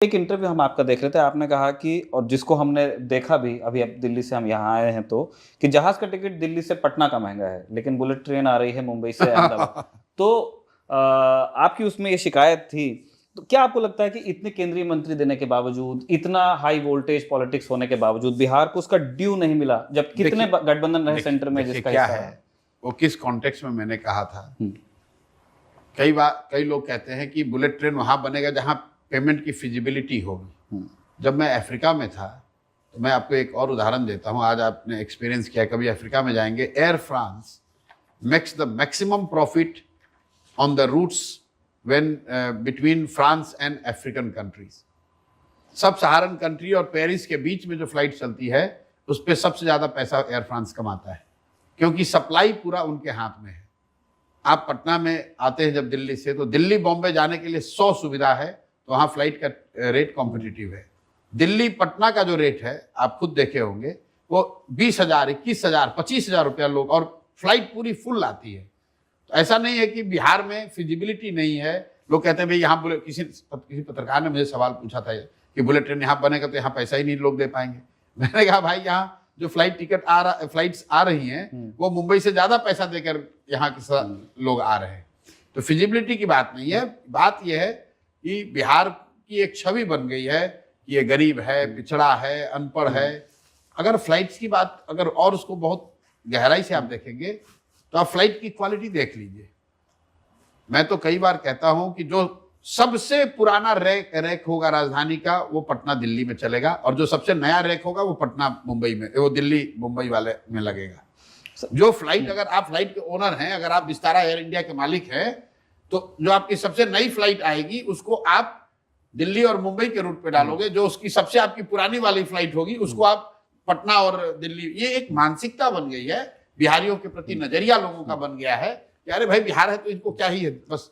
एक इंटरव्यू हम आपका देख रहे थे, आपने कहा कि और जिसको हमने देखा भी अभी अब दिल्ली से हम यहाँ आए हैं तो, कि जहाज़ का टिकट दिल्ली से पटना का महँगा है, लेकिन बुलेट ट्रेन आ रही है मुंबई से अहमदाबाद। तो आपकी उसमें ये शिकायत थी, तो क्या आपको लगता है कि इतने केंद्रीय मंत्री देने के बावजूद, इतना हाई वोल्टेज पॉलिटिक्स होने के बावजूद बिहार को उसका ड्यू नहीं मिला, जब कितने गठबंधन रहे सेंटर में जिसका क्या हिस्सा है, वो किस कॉन्टेक्स्ट में मैंने कहा था। हुँ। कई लोग कहते हैं कि बुलेट ट्रेन वहां बनेगा जहां पेमेंट की फिजिबिलिटी होगी। जब मैं अफ्रीका में था तो मैं आपको एक और उदाहरण देता हूं, आज आपने एक्सपीरियंस किया, कभी अफ्रीका में जाएंगे, Air France makes the maximum profit on the routes when between France and African countries. Sub Saharan country और पेरिस के बीच में जो फ्लाइट चलती है उस पर सबसे ज्यादा पैसा एयर फ्रांस कमाता है, क्योंकि सप्लाई पूरा उनके हाथ में है। आप पटना में आते हैं जब दिल्ली से, तो दिल्ली बॉम्बे जाने के लिए 100 सुविधा है, तो वहाँ फ्लाइट का रेट कॉम्पिटिटिव है। दिल्ली पटना का जो रेट है आप खुद देखे होंगे, वो 20,000, 21,000, 25,000 रुपया लोग, और फ्लाइट पूरी फुल आती है। तो ऐसा नहीं है कि बिहार में फिजिबिलिटी नहीं है। लोग कहते हैं भाई यहाँ किसी पत्रकार ने मुझे सवाल पूछा था कि बुलेट ट्रेन यहाँ बनेगा तो यहाँ पैसा ही नहीं लोग दे पाएंगे। मैंने कहा भाई यहाँ जो फ्लाइट्स आ रही हैं वो मुंबई से ज्यादा पैसा देकर यहाँ के लोग आ रहे हैं। तो फिजिबिलिटी की बात नहीं है, बात यह है कि बिहार की एक छवि बन गई है कि ये गरीब है, पिछड़ा है, अनपढ़ है। अगर फ्लाइट्स की बात अगर और उसको बहुत गहराई से आप देखेंगे तो आप फ्लाइट की क्वालिटी देख लीजिए। मैं तो कई बार कहता हूं कि जो सबसे पुराना रैक होगा राजधानी का वो पटना दिल्ली में चलेगा, और जो सबसे नया रैक होगा वो पटना मुंबई में, वो दिल्ली मुंबई वाले में लगेगा। जो फ्लाइट, अगर आप फ्लाइट के ओनर हैं, अगर आप विस्तारा एयर इंडिया के मालिक हैं, तो जो आपकी सबसे नई फ्लाइट आएगी उसको आप दिल्ली और मुंबई के रूट पे डालोगे। जो उसकी सबसे आपकी पुरानी वाली फ्लाइट होगी उसको आप पटना और दिल्ली। ये एक मानसिकता बन गई है, बिहारियों के प्रति नजरिया लोगों का बन गया है कि अरे भाई बिहार है तो इनको क्या ही है, बस